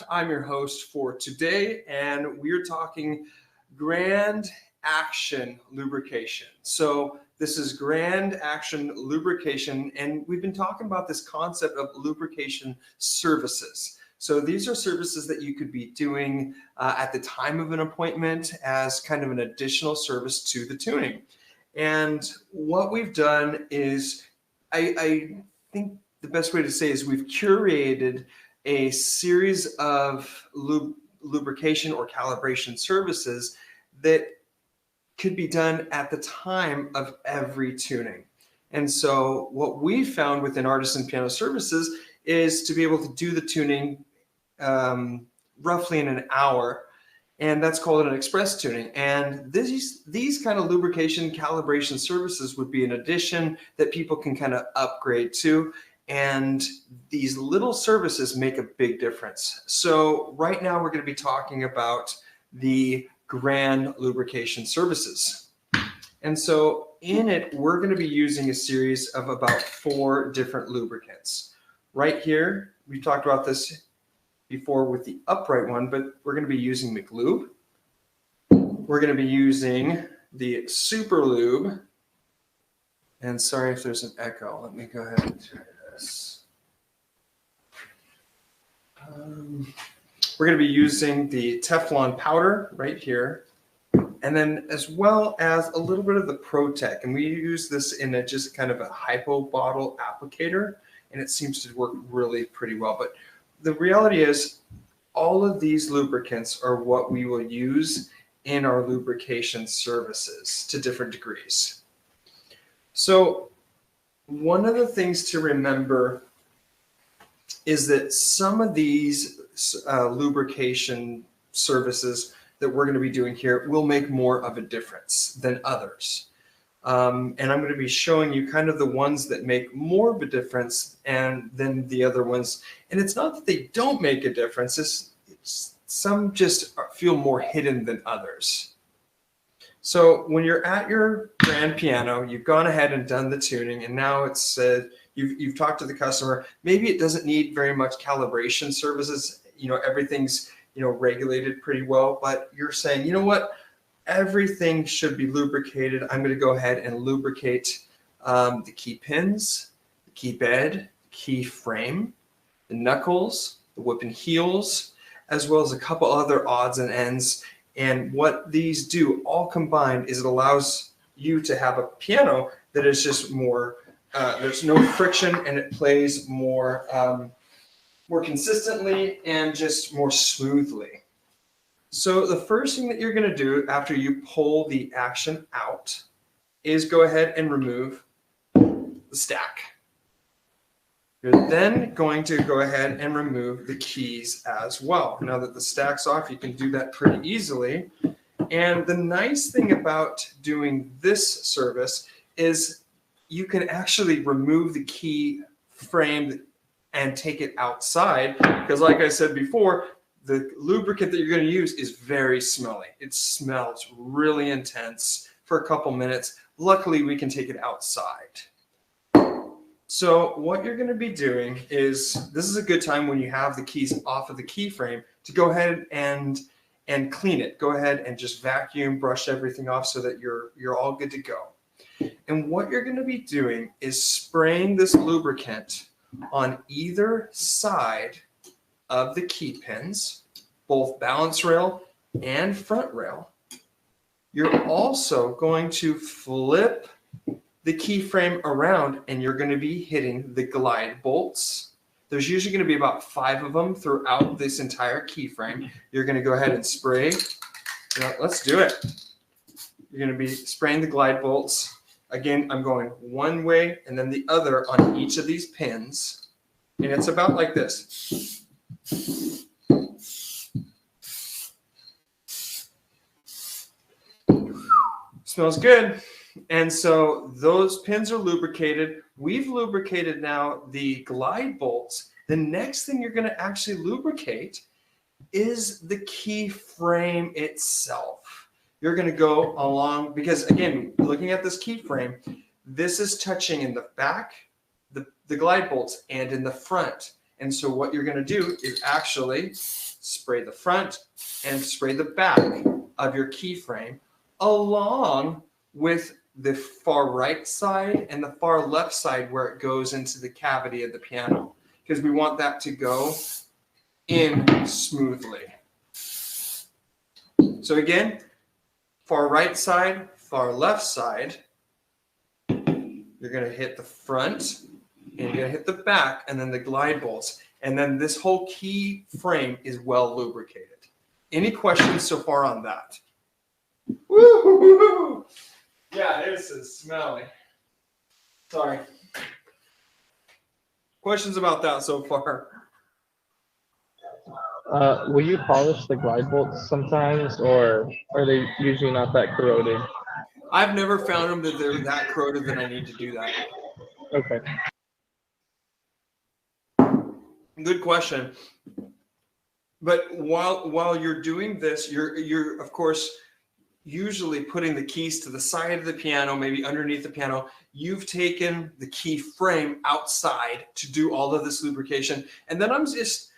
I'm your host for today, and we're talking Grand Action Lubrication. So this is Grand Action Lubrication, and we've been talking about this concept of lubrication services. So these are services that you could be doing at the time of an appointment as kind of an additional service to the tuning. And what we've done is, I think the best way to say is we've curated a series of lubrication or calibration services that could be done at the time of every tuning. And so what we found within Artisan Piano Services is to be able to do the tuning roughly in an hour, and that's called an express tuning. And these kind of lubrication calibration services would be an addition that people can kind of upgrade to. And these little services make a big difference. So right now we're going to be talking about the Grand Lubrication Services. And so in it, we're going to be using a series of about 4 different lubricants. Right here, we talked about this before with the upright one, but we're going to be using McLube. We're going to be using the Super Lube. And sorry if there's an echo. Let me go ahead and try this. We're going to be using the Teflon Powder right here, and then as well as a little bit of the Protec. And we use this in just kind of a hypo bottle applicator, and it seems to work really pretty well. But the reality is all of these lubricants are what we will use in our lubrication services to different degrees. So one of the things to remember is that some of these lubrication services that we're going to be doing here will make more of a difference than others. And I'm going to be showing you kind of the ones that make more of a difference and then the other ones. And it's not that they don't make a difference. It's some just feel more hidden than others. So when you're at your grand piano, you've gone ahead and done the tuning, and now it's said you've talked to the customer. Maybe it doesn't need very much calibration services. You know, everything's regulated pretty well, but you're saying, you know what, everything should be lubricated. I'm going to go ahead and lubricate the key pins, the key bed, the key frame, the knuckles, the whip and heels, as well as a couple other odds and ends. And what these do all combined is it allows you to have a piano that is just more, there's no friction, and it plays more, more consistently and just more smoothly. So the first thing that you're going to do after you pull the action out is go ahead and remove the stack. You're then going to go ahead and remove the keys as well. Now that the stack's off, you can do that pretty easily. And the nice thing about doing this service is you can actually remove the key frame and take it outside, because like I said before, the lubricant that you're going to use is very smelly. It smells really intense for a couple minutes. Luckily, we can take it outside. So what you're going to be doing is, this is a good time when you have the keys off of the key frame to go ahead and clean it. Go ahead and just vacuum, brush everything off so that you're all good to go. And what you're going to be doing is spraying this lubricant on either side of the key pins, both balance rail and front rail. You're also going to flip the key frame around, and you're going to be hitting the glide bolts. There's usually going to be about 5 of them throughout this entire key frame. You're going to go ahead and spray. Let's do it. You're going to be spraying the glide bolts. Again, I'm going one way and then the other on each of these pins. And it's about like this. Smells good. And so those pins are lubricated. We've lubricated now the glide bolts. The next thing you're going to actually lubricate is the key frame itself. You're going to go along, because again, looking at this key frame, this is touching in the back, the glide bolts, and in the front. And so what you're going to do is actually spray the front and spray the back of your keyframe along with the far right side and the far left side where it goes into the cavity of the piano, because we want that to go in smoothly. So again, far right side, far left side, you're going to hit the front and you're going to hit the back and then the glide bolts. And then this whole key frame is well lubricated. Any questions so far on that? Woo-hoo-hoo-hoo. Yeah, this is smelly. Sorry. Questions about that so far? Will you polish the glide bolts sometimes, or are they usually not that corroded? I've never found them that they're that corroded that I need to do that. Okay. Good question. But while you're doing this, you're of course usually putting the keys to the side of the piano, maybe underneath the piano. You've taken the key frame outside to do all of this lubrication, and then I'm just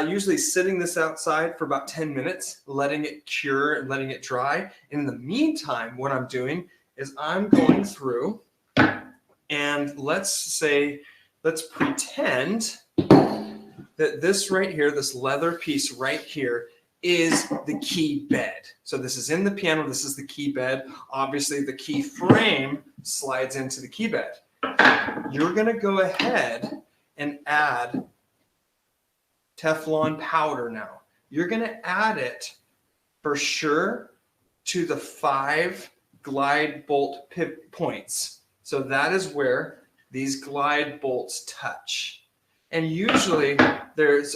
usually sitting this outside for about 10 minutes, letting it cure and letting it dry. And in the meantime, what I'm doing is I'm going through and let's pretend that this right here, this leather piece right here, is the key bed. So this is in the piano, this is the key bed. Obviously the key frame slides into the key bed. You're gonna go ahead and add Teflon powder now. You're gonna add it for sure to the 5 glide bolt points. So that is where these glide bolts touch. And usually there's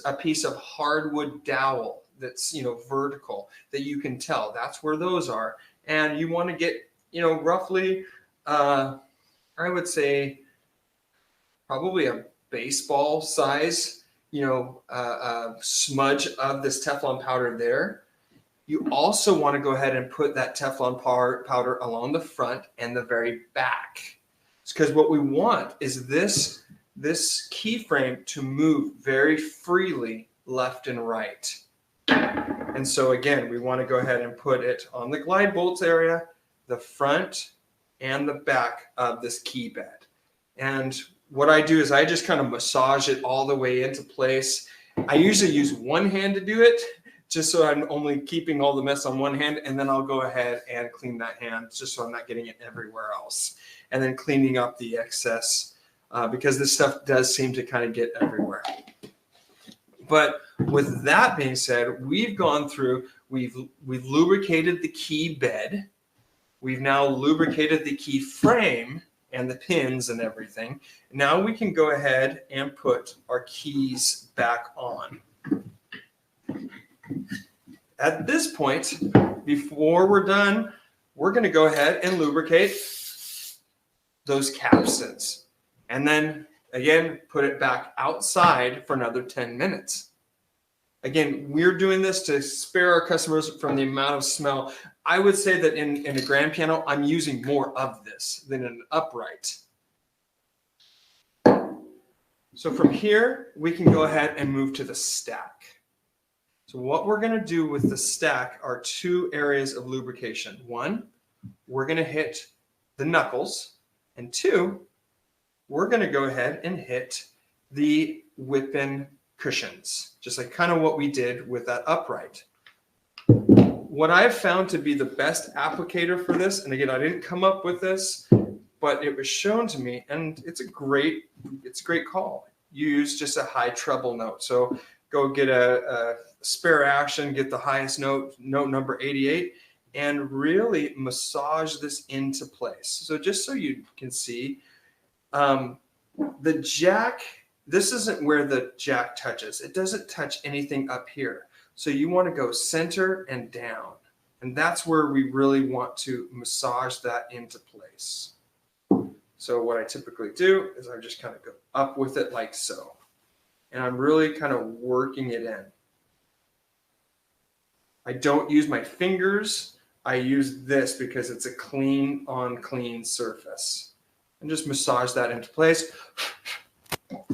a piece of hardwood dowel that's, vertical that you can tell. That's where those are. And you want to get, roughly, I would say probably a baseball size, smudge of this Teflon powder there. You also want to go ahead and put that Teflon powder along the front and the very back. Because what we want is this keyframe to move very freely left and right. And so again, we want to go ahead and put it on the glide bolts area, the front and the back of this key bed. And what I do is I just kind of massage it all the way into place. I usually use one hand to do it, just so I'm only keeping all the mess on one hand, and then I'll go ahead and clean that hand just so I'm not getting it everywhere else. And then cleaning up the excess because this stuff does seem to kind of get everywhere. But with that being said, we've gone through, we've lubricated the key bed. We've now lubricated the key frame and the pins and everything. Now we can go ahead and put our keys back on. At this point, before we're done, we're going to go ahead and lubricate those capstans. And then, again, put it back outside for another 10 minutes. Again, we're doing this to spare our customers from the amount of smell. I would say that in a grand piano, I'm using more of this than an upright. So from here, we can go ahead and move to the stack. So what we're going to do with the stack are 2 areas of lubrication. 1, we're going to hit the knuckles. And 2, we're going to go ahead and hit the whip-in cushions, just like kind of what we did with that upright. What I've found to be the best applicator for this, and again, I didn't come up with this, but it was shown to me, and it's a great call. You use just a high treble note. So go get a spare action, get the highest note number 88, and really massage this into place. So just so you can see, the jack, this isn't where the jack touches. It doesn't touch anything up here. So you want to go center and down. And that's where we really want to massage that into place. So what I typically do is I just kind of go up with it like so. And I'm really kind of working it in. I don't use my fingers. I use this because it's a clean on clean surface. And just massage that into place.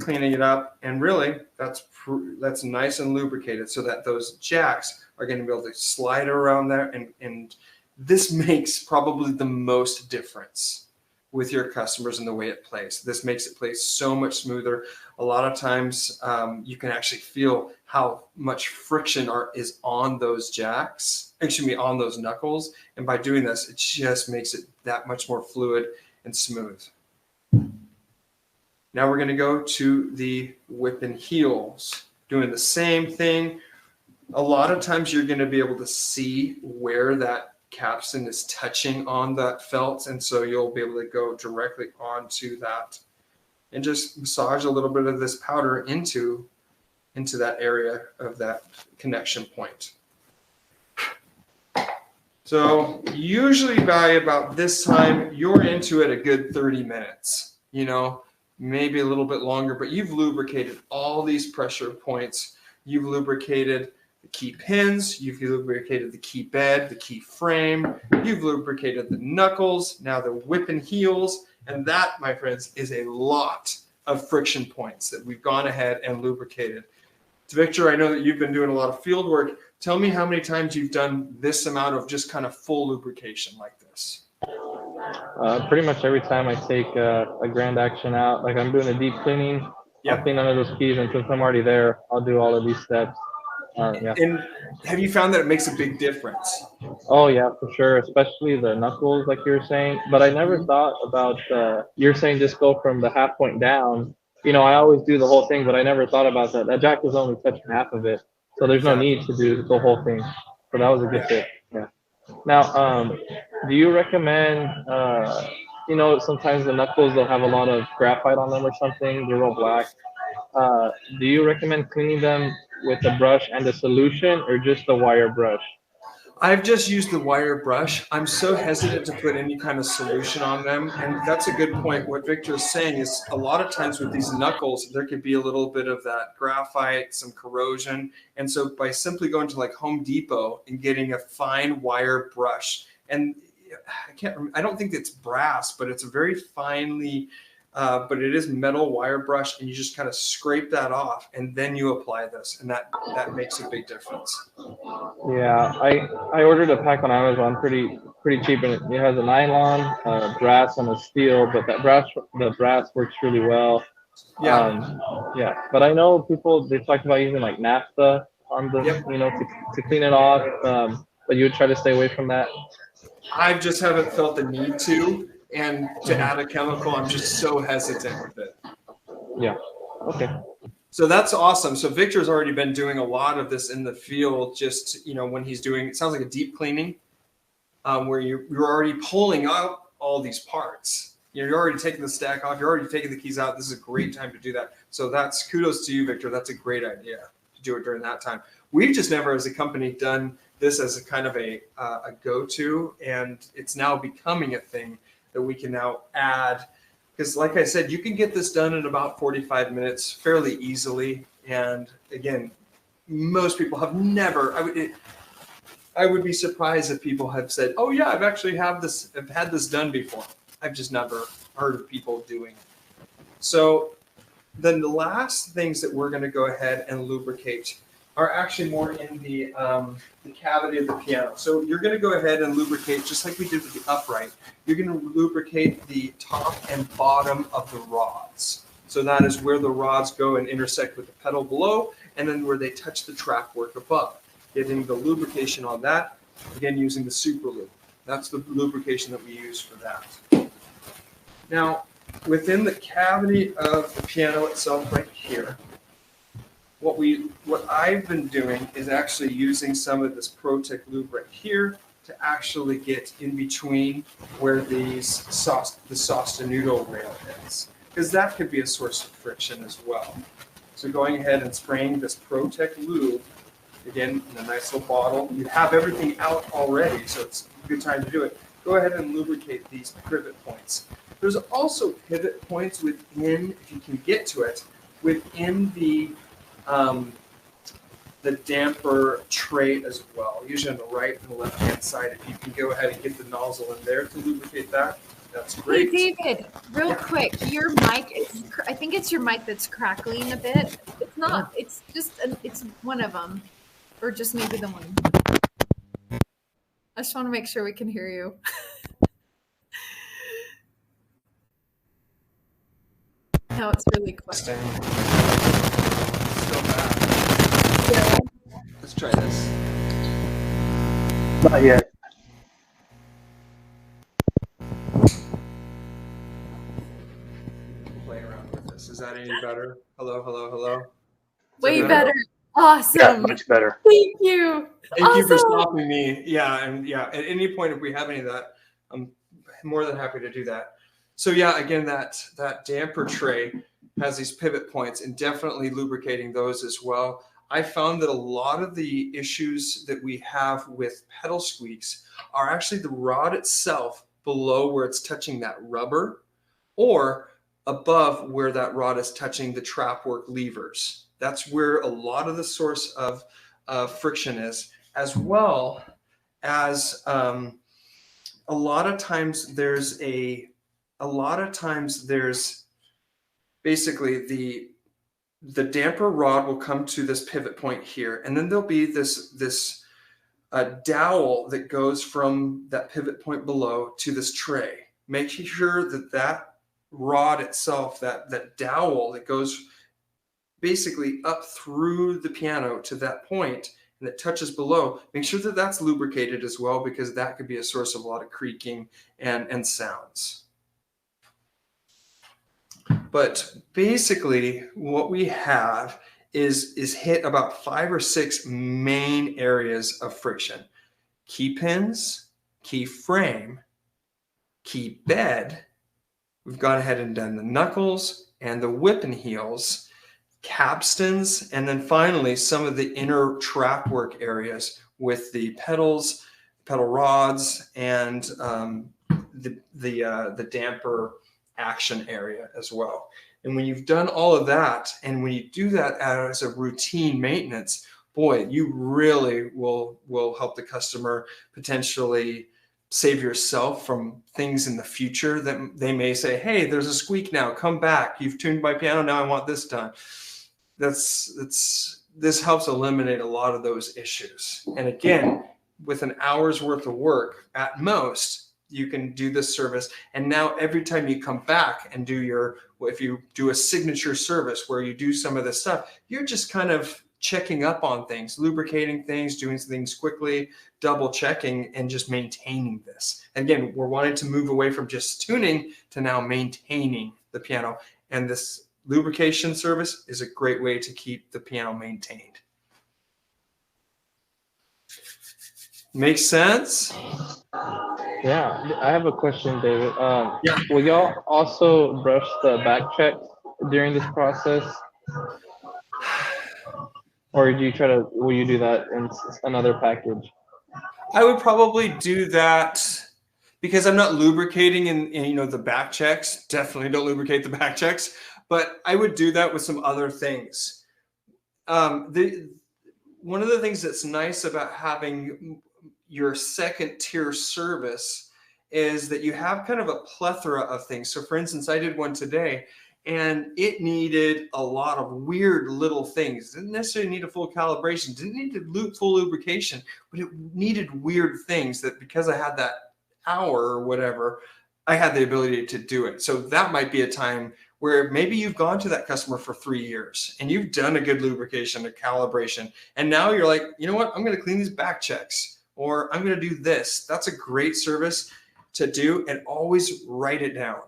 cleaning it up, and really that's nice and lubricated so that those jacks are going to be able to slide around there, and this makes probably the most difference with your customers and the way it plays. This makes it play so much smoother. A lot of times you can actually feel how much friction is on those jacks, on those knuckles. And by doing this, it just makes it that much more fluid and smooth. Now we're going to go to the whip and heels, doing the same thing. A lot of times you're going to be able to see where that capstan is touching on that felt, and so you'll be able to go directly onto that and just massage a little bit of this powder into that area of that connection point. So usually by about this time, you're into it a good 30 minutes, maybe a little bit longer, but you've lubricated all these pressure points. You've lubricated the key pins, you've lubricated the key bed, the key frame, you've lubricated the knuckles, now the whip and heels, and that, my friends, is a lot of friction points that we've gone ahead and lubricated. Victor, I know that you've been doing a lot of field work. Tell me how many times you've done this amount of just kind of full lubrication like this. Pretty much every time I take a grand action out, like I'm doing a deep cleaning, I'll clean under those keys, and since I'm already there, I'll do all of these steps. Yeah. And have you found that it makes a big difference? Oh yeah, for sure, especially the knuckles, like you were saying. But I never thought about you're saying just go from the half point down. I always do the whole thing, but I never thought about that. That jack is only touching half of it, so there's no need to do the whole thing. So that was a good tip. Yeah. Now, do you recommend? Sometimes the knuckles, they'll have a lot of graphite on them or something. They're real black. Do you recommend cleaning them with a brush and a solution, or just the wire brush? I've just used the wire brush. I'm so hesitant to put any kind of solution on them. And that's a good point. What Victor is saying is a lot of times with these knuckles, there could be a little bit of that graphite, some corrosion. And so by simply going to like Home Depot and getting a fine wire brush, and I don't think it's brass, but it's a very finely, but it is metal wire brush, and you just kind of scrape that off, and then you apply this, and that makes a big difference. Yeah, I ordered a pack on Amazon, pretty cheap, and it has a nylon, brass, and a steel, but the brass works really well. Yeah. But I know they talked about using like naphtha on the, to clean it off, but you would try to stay away from that. I just haven't felt the need to. And to add a chemical, I'm just so hesitant with it. Yeah. Okay. So that's awesome. So Victor's already been doing a lot of this in the field, just, when he's doing, it sounds like a deep cleaning, where you're already pulling out all these parts. You're already taking the stack off. You're already taking the keys out. This is a great time to do that. So that's kudos to you, Victor. That's a great idea to do it during that time. We've just never, as a company, done this as a kind of a go-to, and it's now becoming a thing that we can now add, because like I said, you can get this done in about 45 minutes fairly easily. And again, most people have never, I would be surprised if people have said, oh yeah, I've had this done before. I've just never heard of people doing it. So then the last things that we're going to go ahead and lubricate are actually more in the cavity of the piano. So you're going to go ahead and lubricate, just like we did with the upright. You're going to lubricate the top and bottom of the rods. So that is where the rods go and intersect with the pedal below, and then where they touch the trapwork above. Getting the lubrication on that, again using the super lube. That's the lubrication that we use for that. Now, within the cavity of the piano itself right here, what I've been doing is actually using some of this Protec lube right here to actually get in between where the sostenuto rail is, because that could be a source of friction as well. So going ahead and spraying this Protec lube, again, in a nice little bottle. You have everything out already, so it's a good time to do it. Go ahead and lubricate these pivot points. There's also pivot points within, if you can get to it, within the damper tray as well, usually on the right and the left hand side. If you can go ahead and get the nozzle in there to lubricate that, That's Hey, great. David, real quick, your mic is, I think it's your mic that's crackling a bit. It's not, it's just, it's one of them, or just maybe the one. I just want to make sure we can hear you. No, it's really quick. Still bad. Yeah. Let's try this. Not yet. Play around with this. Is that any better? Hello, hello, hello. Way better? better. Awesome. Yeah, much better. Thank you. Thank you for Awesome. stopping me. Yeah, and yeah, at any point if we have any of that, I'm more than happy to do that. So yeah, again, that damper tray has these pivot points, and definitely lubricating those as well. I found that a lot of the issues that we have with pedal squeaks are actually the rod itself below where it's touching that rubber, or above where that rod is touching the trapwork levers. That's where a lot of the source of friction is, as well as a lot of times there's basically the damper rod will come to this pivot point here, and then there'll be this dowel that goes from that pivot point below to this tray. Making sure that rod itself, that dowel that goes basically up through the piano to that point and that touches below, make sure that that's lubricated as well, because that could be a source of a lot of creaking and sounds. But basically what we have is hit about 5 or 6 main areas of friction: key pins, key frame, key bed. We've gone ahead and done the knuckles and the whip and heels, capstans, and then finally some of the inner trap work areas with the pedals, pedal rods, and the damper action area as well. And when you've done all of that, and when you do that as a routine maintenance, boy, you really will help the customer potentially save yourself from things in the future that they may say, hey, there's a squeak now, come back, you've tuned my piano, now I want this done. This helps eliminate a lot of those issues. And again, with an hour's worth of work at most, you can do this service. And now every time you come back and if you do a signature service where you do some of this stuff, you're just kind of checking up on things, lubricating things, doing things quickly, double checking, and just maintaining this. And again, we're wanting to move away from just tuning to now maintaining the piano. And this lubrication service is a great way to keep the piano maintained. Makes sense? Yeah, I have a question, David. Yeah. Will y'all also brush the back check during this process? Or will you do that in another package? I would probably do that because I'm not lubricating in the back checks. Definitely don't lubricate the back checks, but I would do that with some other things. One of the things that's nice about having your second tier service is that you have kind of a plethora of things. So for instance, I did one today, and it needed a lot of weird little things. Didn't necessarily need a full calibration, didn't need full lubrication, but it needed weird things that, because I had that hour or whatever, I had the ability to do it. So that might be a time where maybe you've gone to that customer for 3 years and you've done a good lubrication, a calibration, and now you're like, you know what, I'm going to clean these back checks, or I'm going to do this. That's a great service to do, and always write it down.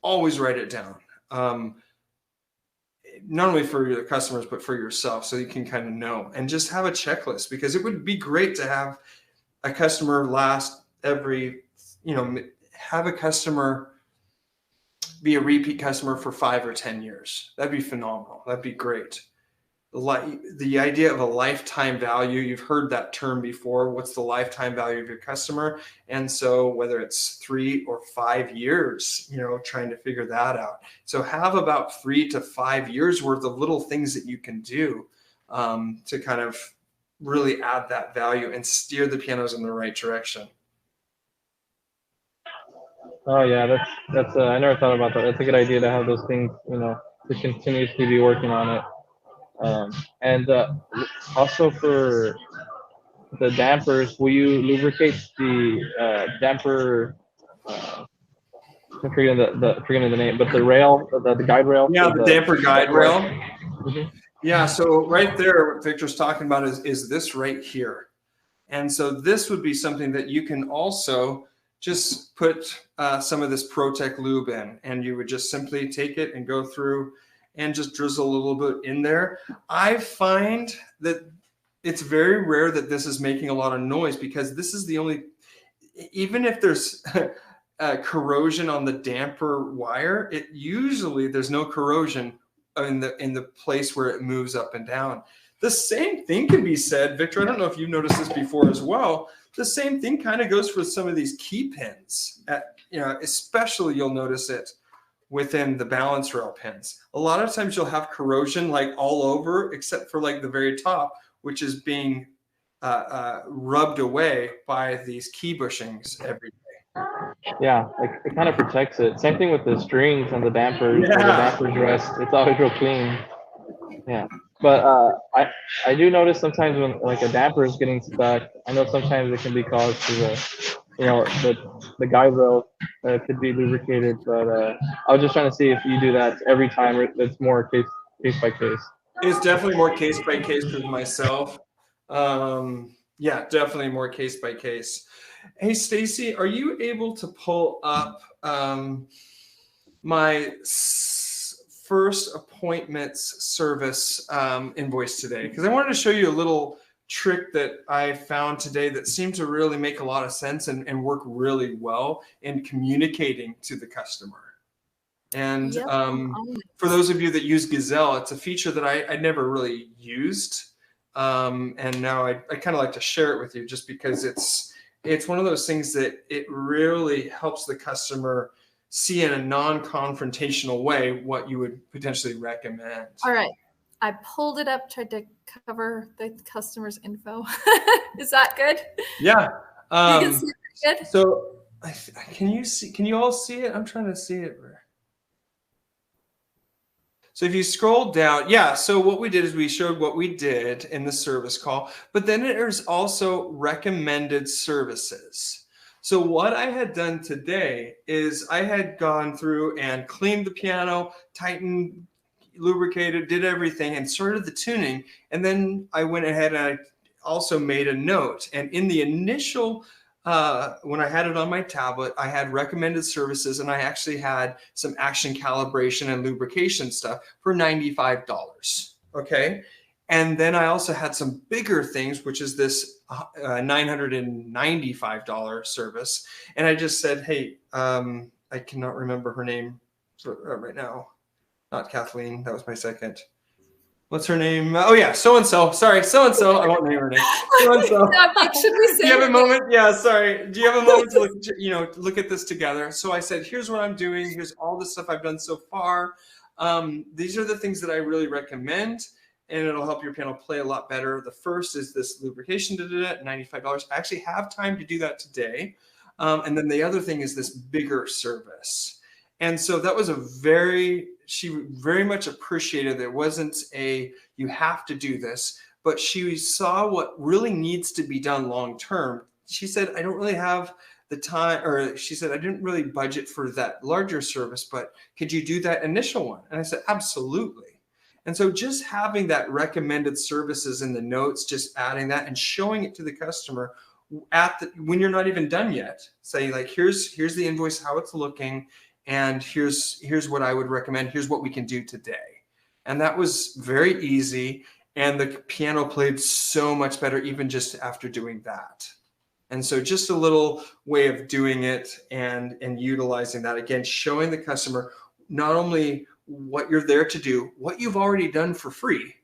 Always write it down. Not only for your customers, but for yourself, so you can kind of know, and just have a checklist, because it would be great to have a customer last every, have a customer be a repeat customer for 5 or 10 years. That'd be phenomenal. That'd be great. The idea of a lifetime value, you've heard that term before. What's the lifetime value of your customer? And so whether it's 3 or 5 years, trying to figure that out. So have about 3 to 5 years worth of little things that you can do to kind of really add that value and steer the pianos in the right direction. Oh yeah, that's I never thought about that. That's a good idea to have those things, to continuously be working on it. And also for the dampers, will you lubricate the damper? I'm forgetting the name, but the rail, the guide rail Yeah, for the the damper guide rail. Mhm. Yeah, so right there, what Victor's talking about is this right here. And so this would be something that you can also just put some of this Protec lube in, and you would just simply take it and go through and just drizzle a little bit in there. I find that it's very rare that this is making a lot of noise, because this is the only, even if there's corrosion on the damper wire, it usually there's no corrosion in the place where it moves up and down. The same thing can be said, Victor, I don't know if you've noticed this before as well. The same thing kind of goes for some of these key pins. Especially you'll notice it within the balance rail pins. A lot of times you'll have corrosion like all over, except for like the very top, which is being rubbed away by these key bushings every day. Yeah, it kind of protects it. Same thing with the strings and the dampers. Where the dampers rest, it's always real clean. Yeah, but I do notice sometimes when like a damper is getting stuck, I know sometimes it can be caused to the guide rail could be lubricated, but I was just trying to see if you do that every time, or it's more case by case. It's definitely more case by case with myself. Yeah, definitely more case by case. Hey, Stacy, are you able to pull up my first appointments service invoice today? Because I wanted to show you a little trick that I found today that seemed to really make a lot of sense and work really well in communicating to the customer. And Yep. for those of you that use Gazelle, it's a feature that I never really used. And now I kind of like to share it with you, just because it's one of those things that it really helps the customer see in a non-confrontational way what you would potentially recommend. All right. I pulled it up, tried to cover the customer's info. Is that good? Yeah. You can see it good? So can you all see it? I'm trying to see it. So if you scroll down, yeah, so what we did is we showed what we did in the service call, but then there's also recommended services. So what I had done today is I had gone through and cleaned the piano, tightened, lubricated, did everything, and started the tuning. And then I went ahead and I also made a note. And in the initial when I had it on my tablet, I had recommended services, and I actually had some action calibration and lubrication stuff for $95. Okay. And then I also had some bigger things, which is this $995 service. And I just said, hey, I cannot remember her name right now. Not Kathleen. That was my second. What's her name? Oh yeah, so-and-so. Sorry, so-and-so. I won't name her name. So-and-so. Like, should we say Do you have a moment? Yeah, sorry. Do you have a moment to look at this together? So I said, here's what I'm doing. Here's all the stuff I've done so far. These are the things that I really recommend, and it'll help your piano play a lot better. The first is this lubrication, $95. I actually have time to do that today. And then the other thing is this bigger service. And so that was she very much appreciated that it wasn't you have to do this, but she saw what really needs to be done long-term. She said, I don't really have the time, or she said, I didn't really budget for that larger service, but could you do that initial one? And I said, absolutely. And so just having that recommended services in the notes, just adding that and showing it to the customer when you're not even done yet, say like, here's the invoice, how it's looking. And here's what I would recommend. Here's what we can do today. And that was very easy. And the piano played so much better even just after doing that. And so just a little way of doing it and utilizing that. Again, showing the customer not only what you're there to do, what you've already done for free,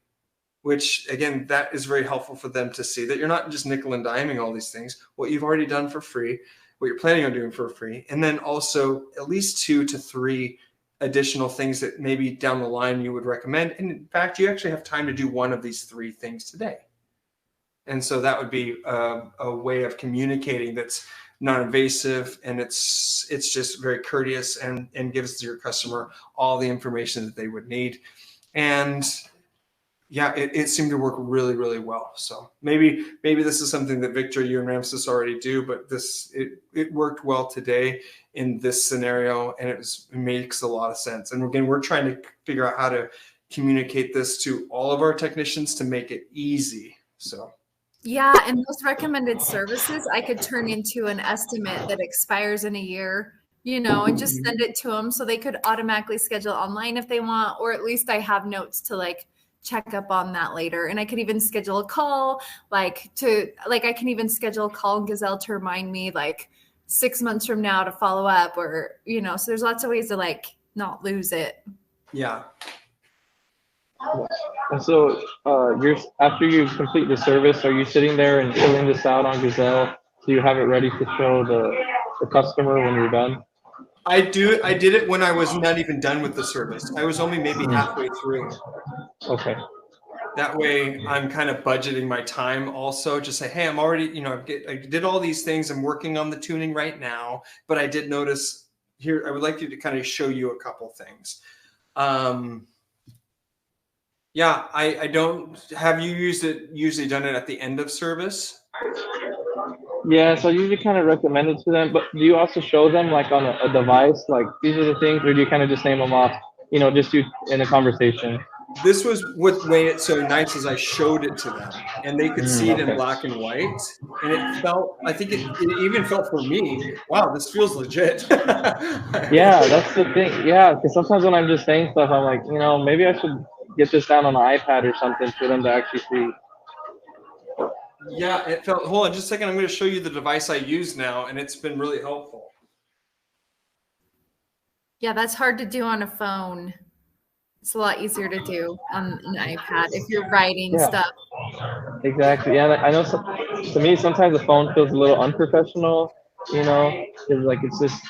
which again, that is very helpful for them to see that you're not just nickel and diming all these things, what you've already done for free, what you're planning on doing for free, and then also at least 2 to 3 additional things that maybe down the line you would recommend. And in fact, you actually have time to do one of these 3 things today. And so that would be a way of communicating that's non-invasive, and it's just very courteous and gives your customer all the information that they would need. And yeah, it seemed to work really, really well. So maybe this is something that Victor, you and Ramses already do, but it worked well today in this scenario, and it makes a lot of sense. And again, we're trying to figure out how to communicate this to all of our technicians to make it easy. So yeah, and those recommended services I could turn into an estimate that expires in a year, and just send it to them so they could automatically schedule online if they want, or at least I have notes to like check up on that later. And I could even schedule a call, I can even schedule a call in Gazelle to remind me like 6 months from now to follow up, or, so there's lots of ways to like not lose it. Yeah. And so after you complete the service, are you sitting there and filling this out on Gazelle so you have it ready to show the customer when you're done? I did it when I was not even done with the service. I was only maybe halfway through. Okay. That way I'm kind of budgeting my time also. Just say, hey, I'm already, I did all these things. I'm working on the tuning right now, but I did notice here, I would like you to kind of show you a couple things. Yeah, I don't, have you usually done it at the end of service? Yeah, so I usually kind of recommend it to them, but do you also show them like on a device, like these are the things, or do you kind of just name them off, just do in a conversation? This was what made it so nice is I showed it to them and they could see it in black and white. And it felt, I think it even felt for me, wow, this feels legit. Yeah, that's the thing. Yeah, because sometimes when I'm just saying stuff, I'm like, maybe I should get this down on an iPad or something for them to actually see. Yeah, it felt, hold on just a second. I'm going to show you the device I use now, and it's been really helpful. Yeah, that's hard to do on a phone. It's a lot easier to do on an iPad if you're writing stuff. Exactly. Yeah, I know. To me, sometimes the phone feels a little unprofessional. It's like it's just,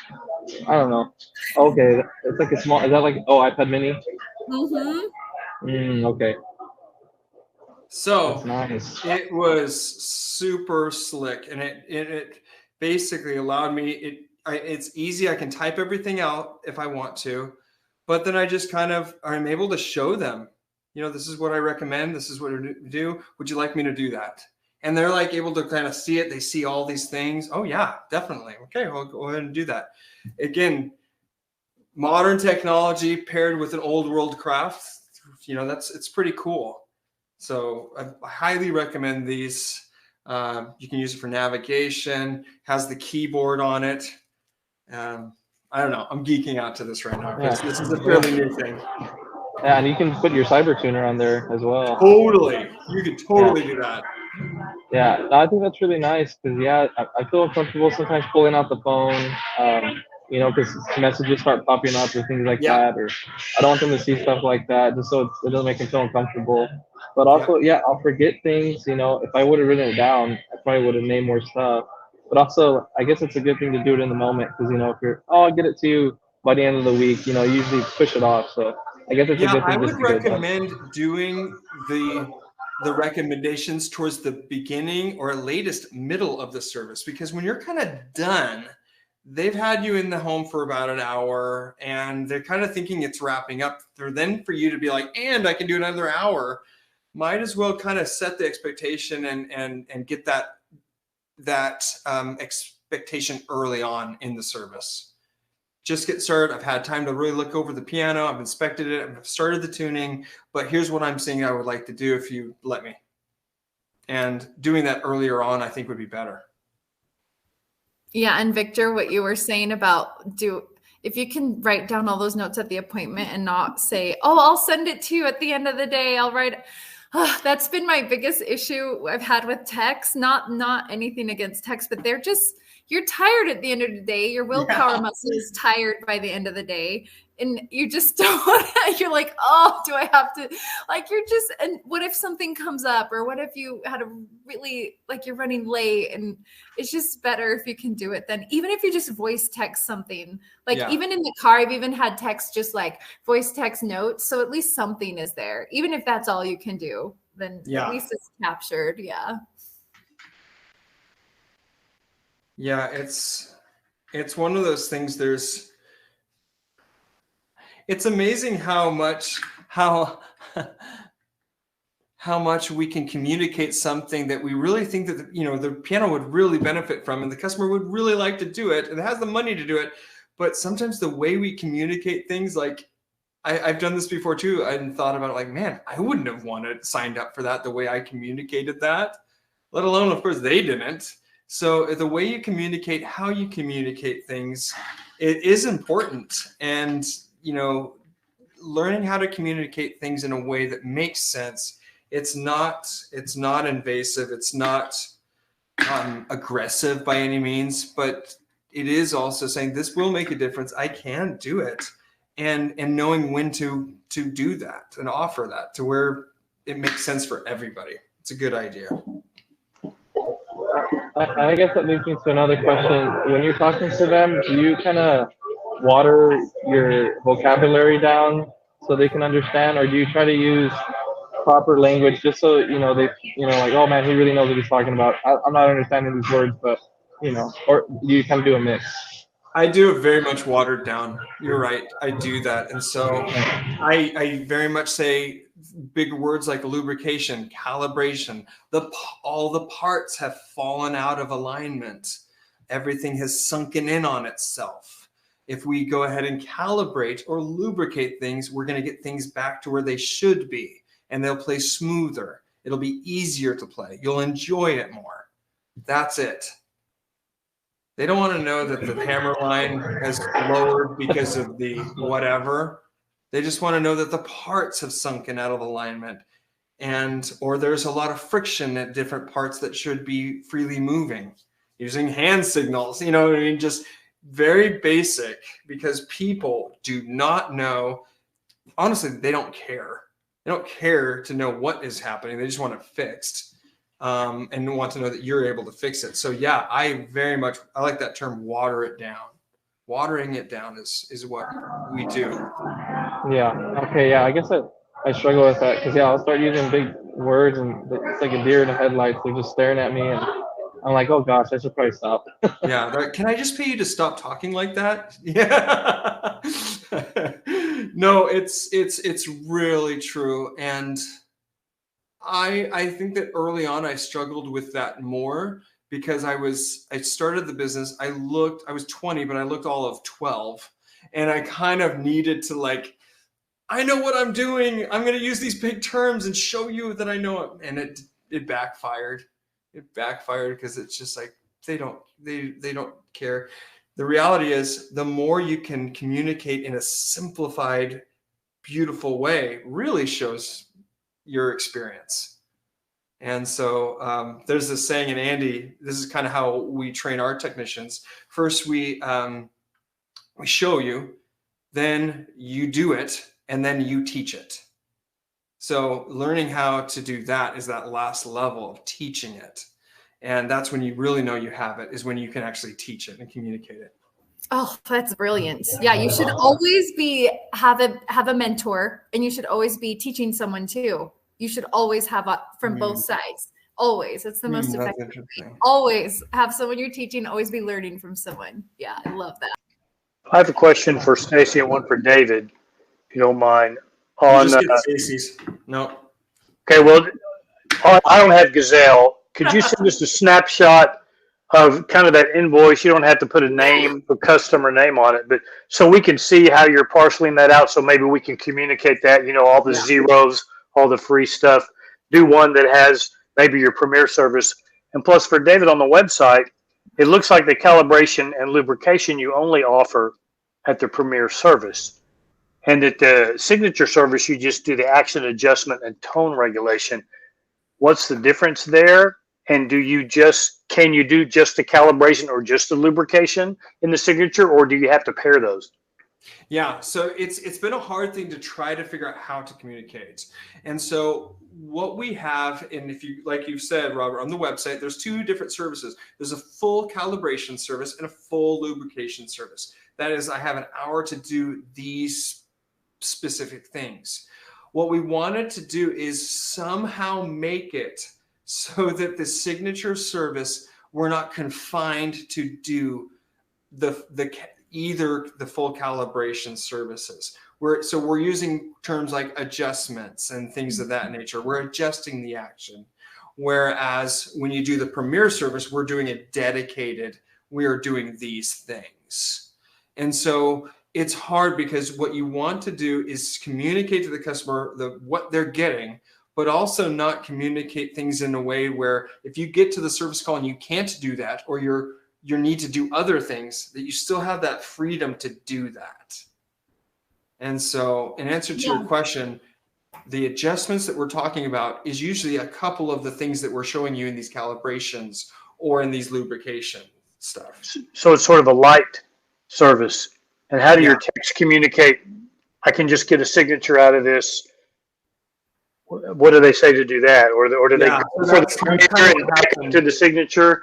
I don't know. Okay, it's like a small. Is that like iPad Mini? Mm-hmm. Okay. So nice. It was super slick, and it basically allowed me. It's easy. I can type everything out if I want to. But then I just I'm able to show them, this is what I recommend. This is what I do. Would you like me to do that? And they're like able to kind of see it. They see all these things. Oh yeah, definitely. Okay, I'll go ahead and do that. Again, modern technology paired with an old world craft, it's pretty cool. So I highly recommend these. You can use it for navigation, has the keyboard on it. I don't know. I'm geeking out to this right now because this is a fairly new thing. Yeah, and you can put your cyber tuner on there as well. Totally. You could totally do that. Yeah, I think that's really nice because, I feel comfortable sometimes pulling out the phone, because messages start popping up or things like that. Or I don't want them to see stuff like that just so it doesn't make them feel uncomfortable. But also, I'll forget things. If I would have written it down, I probably would have named more stuff. But also, I guess it's a good thing to do it in the moment because, if you're, I'll get it to you by the end of the week, you usually push it off. So I guess it's a good thing. I would recommend doing the recommendations towards the beginning or latest middle of the service, because when you're kind of done, they've had you in the home for about an hour and they're kind of thinking it's wrapping up. Then for you to be like, and I can do another hour, might as well kind of set the expectation and get that expectation early on in the service. Just get started. I've had time to really look over the piano. I've inspected it. I've started the tuning, but here's what I'm saying I would like to do if you let me. And doing that earlier on, I think would be better. Yeah. And Victor, what you were saying about if you can write down all those notes at the appointment and not say, oh, I'll send it to you at the end of the day. I'll write. That's been my biggest issue I've had with techs. Not anything against techs, but you're tired at the end of the day. Your willpower muscle is tired by the end of the day. And you just don't, you're like, oh, do I have to, and what if something comes up, or what if you had a really, you're running late, and it's just better if you can do it then, even if you just voice text something, even in the car, I've even had text just voice text notes. So at least something is there, even if that's all you can do, then at least it's captured. Yeah. Yeah, it's one of those things. It's amazing how much we can communicate something that we really think that the piano would really benefit from, and the customer would really like to do it, and has the money to do it. But sometimes the way we communicate things, like I've done this before too. I thought about it, like, man, I wouldn't have signed up for that the way I communicated that, let alone, of course, they didn't. So the way you communicate, how you communicate things, it is important. And, learning how to communicate things in a way that makes sense. It's not invasive. It's not aggressive by any means, but it is also saying this will make a difference. I can do it. And knowing when to do that and offer that to where it makes sense for everybody. It's a good idea. I guess that leads me to another question. When you're talking to them, do you kind of water your vocabulary down so they can understand, or do you try to use proper language just so they like, oh man, he really knows what he's talking about. I'm not understanding these words, but or do you kind of do a mix? I do it very much watered down. You're right. I do that. And so I very much say big words like lubrication, calibration. All the parts have fallen out of alignment. Everything has sunken in on itself. If we go ahead and calibrate or lubricate things, we're going to get things back to where they should be, and they'll play smoother. It'll be easier to play. You'll enjoy it more. That's it. They don't want to know that the hammer line has lowered because of the whatever. They just want to know that the parts have sunken out of alignment, or there's a lot of friction at different parts that should be freely moving. Using hand signals, just very basic, because people do not know. Honestly, they don't care. They don't care to know what is happening. They just want it fixed. And want to know that you're able to fix it. So yeah, I like that term, water it down. Watering it down is what we do. Yeah. Okay. Yeah. I guess I struggle with that because I'll start using big words and it's like a deer in the headlights. They're just staring at me and I'm like, oh gosh, I should probably stop. Yeah. Can I just pay you to stop talking like that? Yeah. No, it's really true. And I think that early on I struggled with that more because I started the business. I was 20, but I looked all of 12, and I kind of needed to I know what I'm doing. I'm going to use these big terms and show you that I know it. And it backfired. It backfired because it's just like, they don't care. The reality is the more you can communicate in a simplified, beautiful way really shows your experience. And so there's this saying, and Andy, this is kind of how we train our technicians. First, we show you, then you do it, and then you teach it. So learning how to do that is that last level of teaching it. And that's when you really know you have it, is when you can actually teach it and communicate it. Oh, that's brilliant. Yeah, you should always have a mentor, and you should always be teaching someone too. You should always have from both sides. Always. That's the most effective thing. Always have someone you're teaching, always be learning from someone. Yeah, I love that. I have a question for Stacy and one for David, if you don't mind. Just get Stacy's. No. Okay, well, I don't have Gazelle. Could you send us a snapshot of kind of that invoice? You don't have to put a name, a customer name on it, but so we can see how you're parceling that out, so maybe we can communicate that, all the zeros, all the free stuff. Do one that has maybe your Premier service. And plus, for David, on the website, it looks like the calibration and lubrication you only offer at the Premier service. And at the Signature service, you just do the action adjustment and tone regulation. What's the difference there? And can you do just the calibration or just the lubrication in the Signature, or do you have to pair those? Yeah, so it's been a hard thing to try to figure out how to communicate. And so what we have, and if you, like you've said, Robert, on the website, there's two different services. There's a full calibration service and a full lubrication service. That is, I have an hour to do these specific things. What we wanted to do is somehow make it so that the Signature service we're not confined to do either the full calibration services. We're using terms like adjustments and things of that nature. We're adjusting the action. Whereas when you do the Premier service, we're doing it dedicated. We are doing these things. And so it's hard because what you want to do is communicate to the customer what they're getting, but also not communicate things in a way where if you get to the service call and you can't do that, or you need to do other things, that you still have that freedom to do that. And so in answer to your question, the adjustments that we're talking about is usually a couple of the things that we're showing you in these calibrations or in these lubrication stuff. So it's sort of a light service. And how do your techs communicate? I can just get a signature out of this. What do they say to do that? Or do they go for the signature and back to the signature?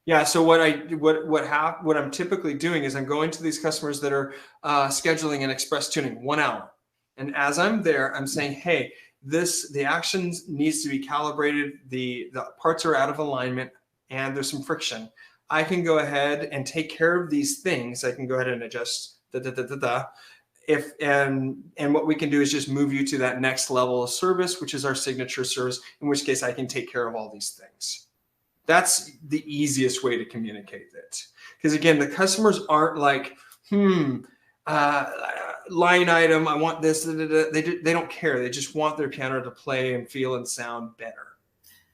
Yeah. So what I'm typically doing is I'm going to these customers that are scheduling an express tuning 1 hour. And as I'm there, I'm saying, hey, the actions needs to be calibrated. The parts are out of alignment and there's some friction. I can go ahead and take care of these things. I can go ahead and adjust and what we can do is just move you to that next level of service, which is our signature service, in which case I can take care of all these things. That's the easiest way to communicate it. Because again, the customers aren't like, line item, I want this, they don't care. They just want their piano to play and feel and sound better.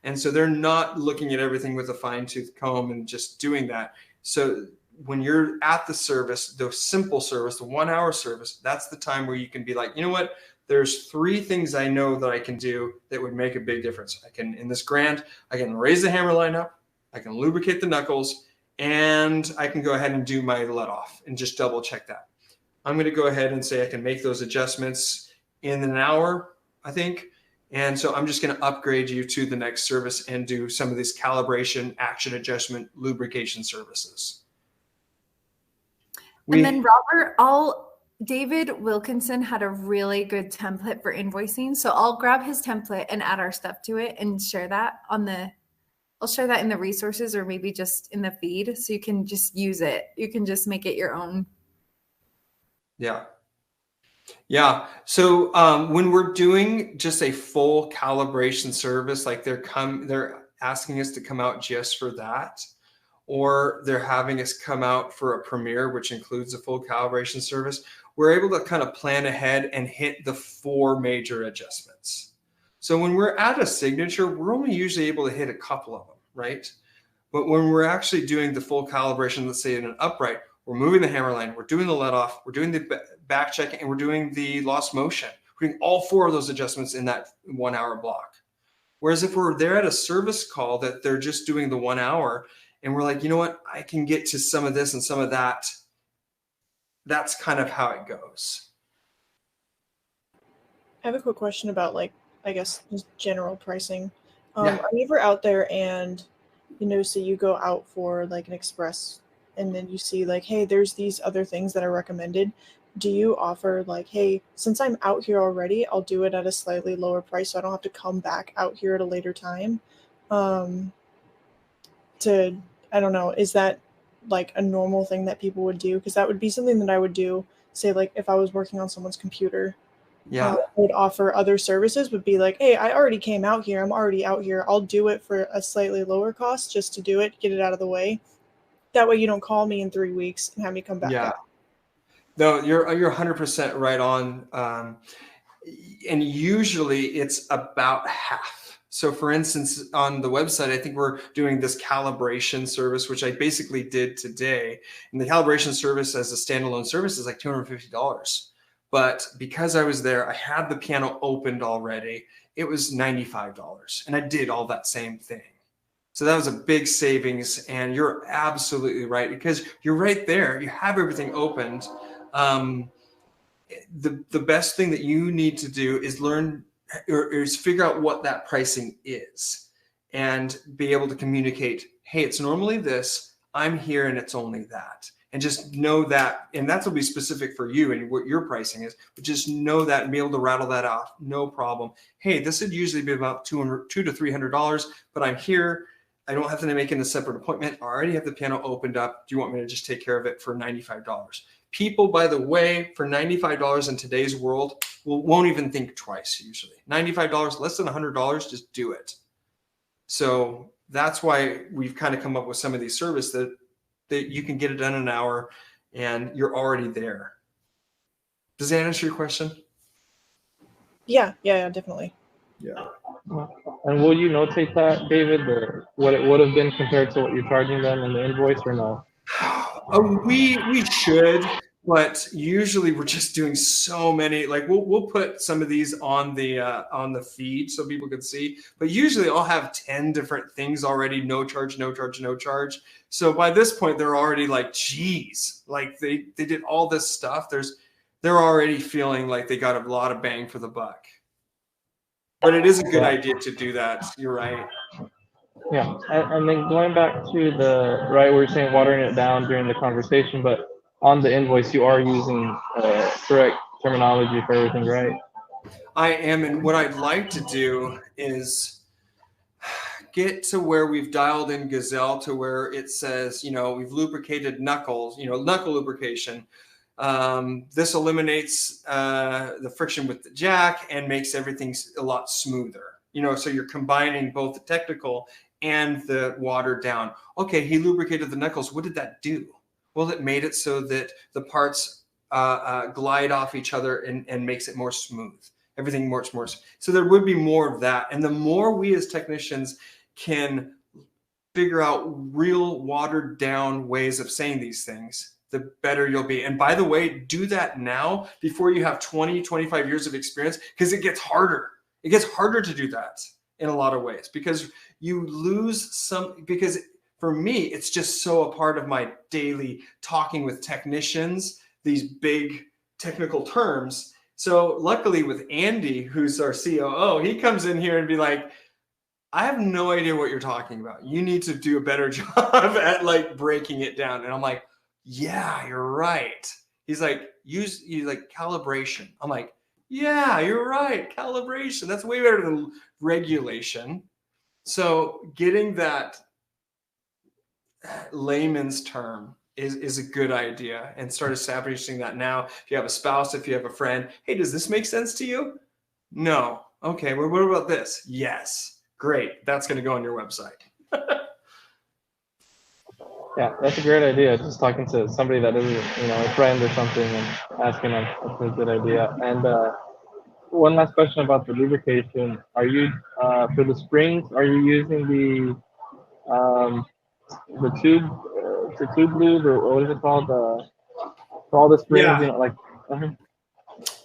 And so they're not looking at everything with a fine-tooth comb and just doing that. So when you're at the service, the simple service, the 1 hour service, that's the time where you can be like, you know what? There's 3 things I know that I can do that would make a big difference. I can, in this grant, I can raise the hammer line up, I can lubricate the knuckles, and I can go ahead and do my let off and just double check that. I'm going to go ahead and say I can make those adjustments in an hour, I think. And so I'm just going to upgrade you to the next service and do some of these calibration, action adjustment, lubrication services. And then Robert, David Wilkinson had a really good template for invoicing. So I'll grab his template and add our stuff to it and share that I'll share that in the resources or maybe just in the feed. So you can just use it. You can just make it your own. Yeah. Yeah. So when we're doing just a full calibration service, like they're asking us to come out just for that, or they're having us come out for a premiere, which includes a full calibration service, we're able to kind of plan ahead and hit the 4 major adjustments. So when we're at a signature, we're only usually able to hit a couple of them, right? But when we're actually doing the full calibration, let's say in an upright, we're moving the hammer line, we're doing the let off, we're doing the back check, and we're doing the lost motion. We're doing all 4 of those adjustments in that 1 hour block. Whereas if we're there at a service call that they're just doing the 1 hour and we're like, you know what, I can get to some of this and some of that. That's kind of how it goes. I have a quick question about, like, I guess just general pricing. Yeah. Are you ever out there and, say you go out for like an express and then you see like, hey, there's these other things that are recommended. Do you offer like, hey, since I'm out here already, I'll do it at a slightly lower price so I don't have to come back out here at a later time? I don't know, is that like a normal thing that people would do? Because that would be something that I would do, say like if I was working on someone's computer. Yeah. I would offer other services, would be like, hey, I already came out here. I'm already out here. I'll do it for a slightly lower cost just to do it, get it out of the way. That way you don't call me in 3 weeks and have me come back out. No, you're 100% right on. And usually it's about half. So for instance, on the website, I think we're doing this calibration service, which I basically did today. And the calibration service as a standalone service is like $250. But because I was there, I had the piano opened already. It was $95. And I did all that same thing. So that was a big savings. And you're absolutely right, because you're right there. You have everything opened. The best thing that you need to do is learn or is figure out what that pricing is and be able to communicate, hey, it's normally this, I'm here and it's only that. And just know that, and that will be specific for you and what your pricing is, but just know that and be able to rattle that off, no problem. Hey, this would usually be about $200 to $300, but I'm here. I don't have to make it a separate appointment. I already have the piano opened up. Do you want me to just take care of it for $95? People, by the way, for $95 in today's world, won't even think twice usually. $95, less than $100, just do it. So that's why we've kind of come up with some of these services that you can get it done in an hour and you're already there. Does that answer your question? Yeah, definitely. Yeah. And will you notate that, David, or what it would have been compared to what you're charging them in the invoice, or no? We should, but usually we're just doing so many. Like we'll put some of these on the feed so people can see. But usually I'll have 10 different things already. No charge, no charge, no charge. So by this point they're already like, geez, like they did all this stuff. They're already feeling like they got a lot of bang for the buck. But it is a good idea to do that. You're right. Yeah, and then going back to the, right, we were saying watering it down during the conversation, but on the invoice, you are using correct terminology for everything, right? I am, and what I'd like to do is get to where we've dialed in Gazelle to where it says, we've lubricated knuckles, knuckle lubrication. This eliminates the friction with the jack and makes everything a lot smoother. So you're combining both the technical and the watered down. Okay, he lubricated the knuckles. What did that do? Well, it made it so that the parts glide off each other and makes it more smooth. Everything more smooth. So there would be more of that. And the more we as technicians can figure out real watered down ways of saying these things, the better you'll be. And by the way, do that now before you have 20, 25 years of experience, because it gets harder. It gets harder to do that in a lot of ways because you lose some, because for me, it's just so a part of my daily talking with technicians, these big technical terms. So luckily with Andy, who's our COO, he comes in here and be like, I have no idea what you're talking about. You need to do a better job at like breaking it down. And I'm like, yeah, you're right. He's like, use calibration. I'm like, yeah, you're right. Calibration. That's way better than regulation. So getting that layman's term is a good idea and start establishing that now. If you have a spouse, if you have a friend, hey, does this make sense to you? No. Okay, well, what about this? Yes. Great. That's going to go on your website. Yeah, that's a great idea. Just talking to somebody that isn't, a friend or something and asking them. That's a good idea. And one last question about the lubrication. Are you, for the springs, are you using the tube, the tube lube, or what is it called? For all the springs, Yeah.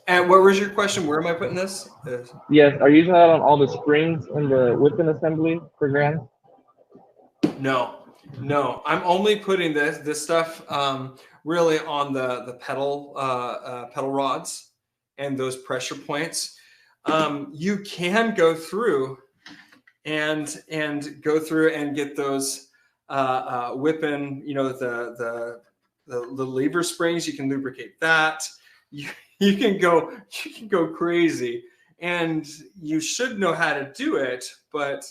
And what was your question? Where am I putting this? Yes. Are you using that on all the springs in the whipping assembly for Grand? No, I'm only putting this stuff really on the pedal rods and those pressure points. You can go through and get those whipping, the lever springs. You can lubricate that. You can go crazy, and you should know how to do it, but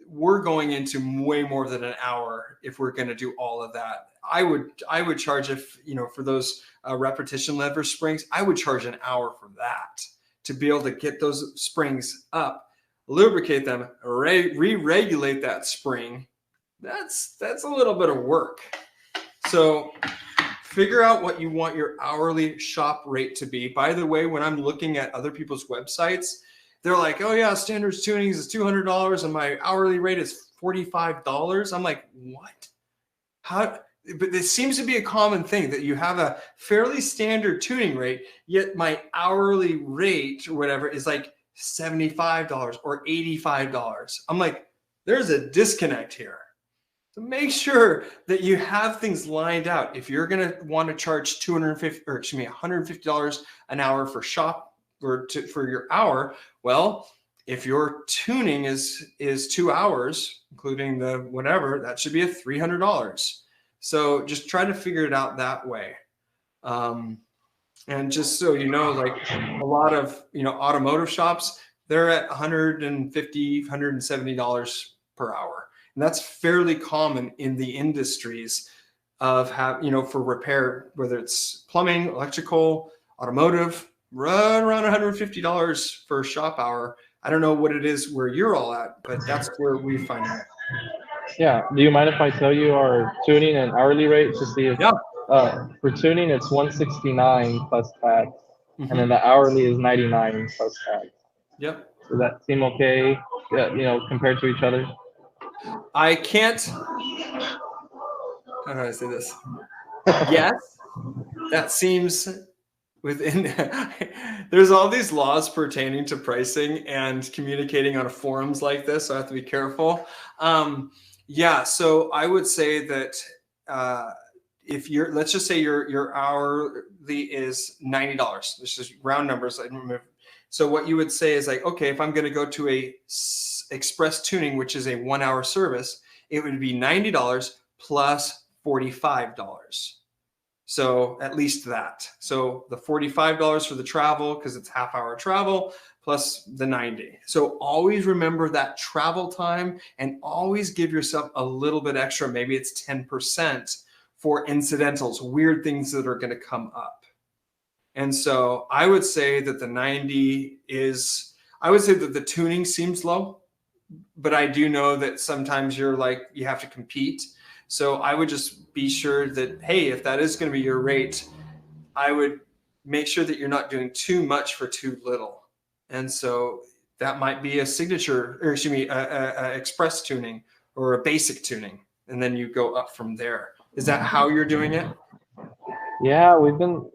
we're going into way more than an hour if we're going to do all of that. I would charge, if for those repetition lever springs, I would charge an hour for that to be able to get those springs up, lubricate them, re-regulate that spring. That's a little bit of work. So figure out what you want your hourly shop rate to be. By the way, when I'm looking at other people's websites, they're like, oh yeah, standards tunings is $200 and my hourly rate is $45. I'm like, what? How? But it seems to be a common thing that you have a fairly standard tuning rate, yet my hourly rate or whatever is like $75 or $85. I'm like, there's a disconnect here. So make sure that you have things lined out. If you're going to want to charge $150 an hour for shop or for your hour, well, if your tuning is 2 hours, including the whatever, that should be a $300. So just try to figure it out that way. And just so you know, like a lot of automotive shops, they're at $150, $170 per hour. And that's fairly common in the industries of for repair, whether it's plumbing, electrical, automotive, right around $150 for a shop hour. I don't know what it is where you're all at, but that's where we find it. Yeah. Do you mind if I tell you our tuning and hourly rate to see if, Yeah. for tuning, it's 169 plus tax, Mhm. and then the hourly is 99 plus tax. Yep. Does that seem okay? Compared to each other? I can't. How do I say this? Yes, that seems within. There's all these laws pertaining to pricing and communicating on forums like this, so I have to be careful. Yeah, so I would say that if let's just say your hourly is $90. This is round numbers. I don't remember. So what you would say is like, okay, if I'm going to go to a express tuning, which is a 1 hour service, it would be $90 plus $45. So at least that. So the $45 for the travel, because it's half hour travel, plus the 90. So always remember that travel time, and always give yourself a little bit extra. Maybe it's 10% for incidentals, weird things that are going to come up. And so I would say that the 90 is, I would say that the tuning seems low, but I do know that sometimes you have to compete. So I would just be sure that, hey, if that is going to be your rate, I would make sure that you're not doing too much for too little. And so that might be a signature, or excuse me, a express tuning or a basic tuning. And then you go up from there. Is that how you're doing it? Yeah, we've been,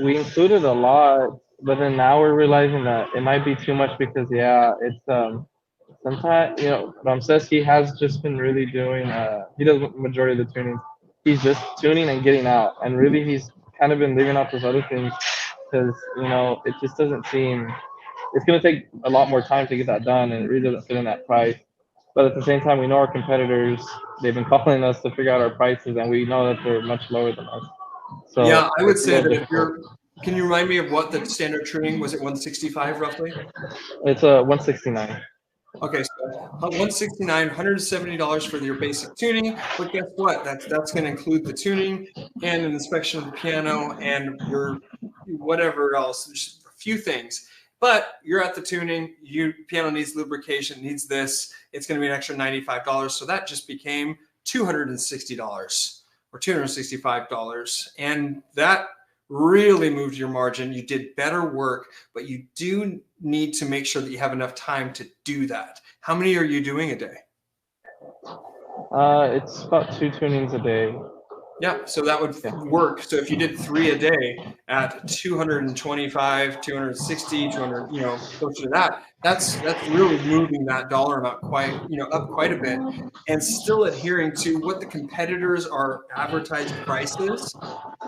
we included a lot, but then now we're realizing that it might be too much because, it's, sometimes, Ramses, he has just been really doing, he does the majority of the tuning. He's just tuning and getting out. And really, he's kind of been leaving out those other things because, it just doesn't seem, it's going to take a lot more time to get that done, and it really doesn't fit in that price. But at the same time, we know our competitors, they've been calling us to figure out our prices, and we know that they're much lower than us. So yeah, I would it's a say little that if difficult. can you remind me of what the standard tuning was? It 165 roughly? It's a 169. Okay, so $169, $170 for your basic tuning. But guess what? That's going to include the tuning and an inspection of the piano and your whatever else. There's a few things. But you're at the tuning. Piano needs lubrication, needs this. It's going to be an extra $95. So that just became $260 or $265. And that really moved your margin. You did better work, but you do need to make sure that you have enough time to do that. How many are you doing a day? It's about 2 tunings a day. Yeah, so that would work. So if you did 3 a day at 225, 260, 200, closer to that, that's really moving that dollar amount up quite a bit, and still adhering to what the competitors are advertised prices.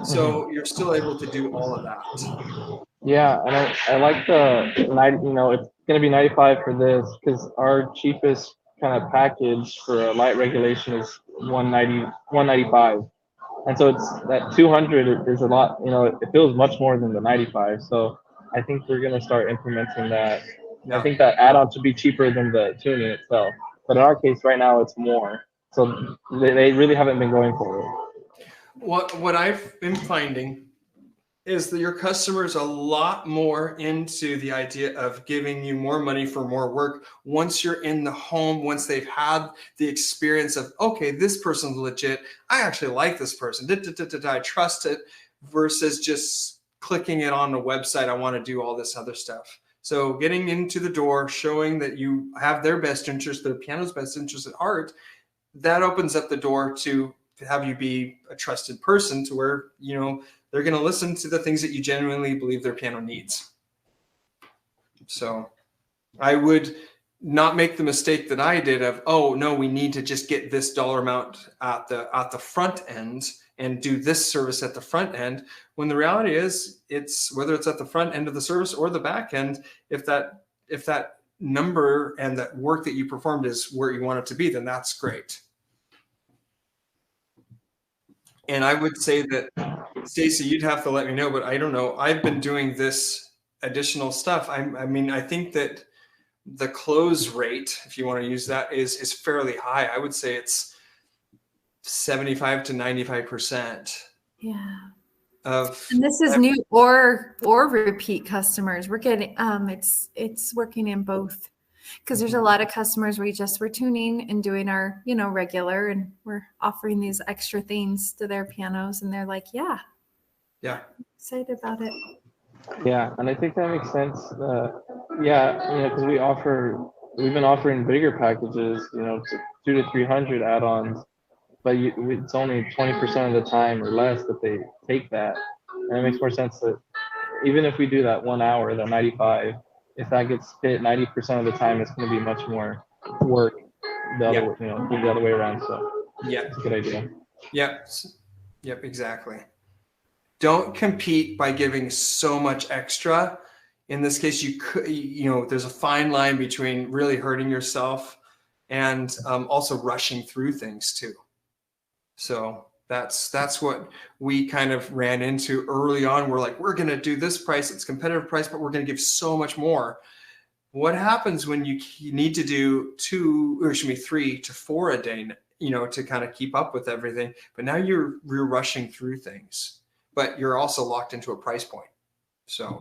So you're still able to do all of that. Yeah, and I like the 90, it's going to be 95 for this because our cheapest kind of package for a light regulation is 195. And so it's that 200 is a lot, it feels much more than the 95. So I think we're going to start implementing that. Yeah. I think that add-on should be cheaper than the tuning itself. But in our case right now, it's more. So they really haven't been going for it. What I've been finding is that your customers are a lot more into the idea of giving you more money for more work once you're in the home, once they've had the experience of, okay, this person's legit. I actually like this person. I trust it, versus just clicking it on the website. I want to do all this other stuff. So getting into the door, showing that you have their best interest, their piano's best interest at heart, that opens up the door to have you be a trusted person to where, they're going to listen to the things that you genuinely believe their piano needs. So I would not make the mistake that I did of, oh no, we need to just get this dollar amount at the front end and do this service at the front end, when the reality is, it's whether it's at the front end of the service or the back end, if that number and that work that you performed is where you want it to be, then that's great. And I would say that, Stacy, you'd have to let me know, but I don't know. I've been doing this additional stuff. I mean, I think that the close rate, if you want to use that, is fairly high. I would say it's 75 to 95%. Yeah. And this is new or repeat customers. We're getting it's working in both, because there's a lot of customers we're tuning and doing our regular, and we're offering these extra things to their pianos, and they're like, yeah, excited about it. Yeah, and I think that makes sense. Because we've been offering bigger packages, to 200 to 300 add-ons, but it's only 20% of the time or less that they take that. And it makes more sense that even if we do that 1 hour, that 95, if that gets hit 90% of the time, it's going to be much more work the other way around. So it's a good idea. Yep, exactly. Don't compete by giving so much extra. In this case, you could, there's a fine line between really hurting yourself and also rushing through things too. So that's what we kind of ran into early on. We're like, we're going to do this price. It's competitive price, but we're going to give so much more. What happens when you need to do 3 to 4 a day, to kind of keep up with everything, but now you're rushing through things, but you're also locked into a price point. So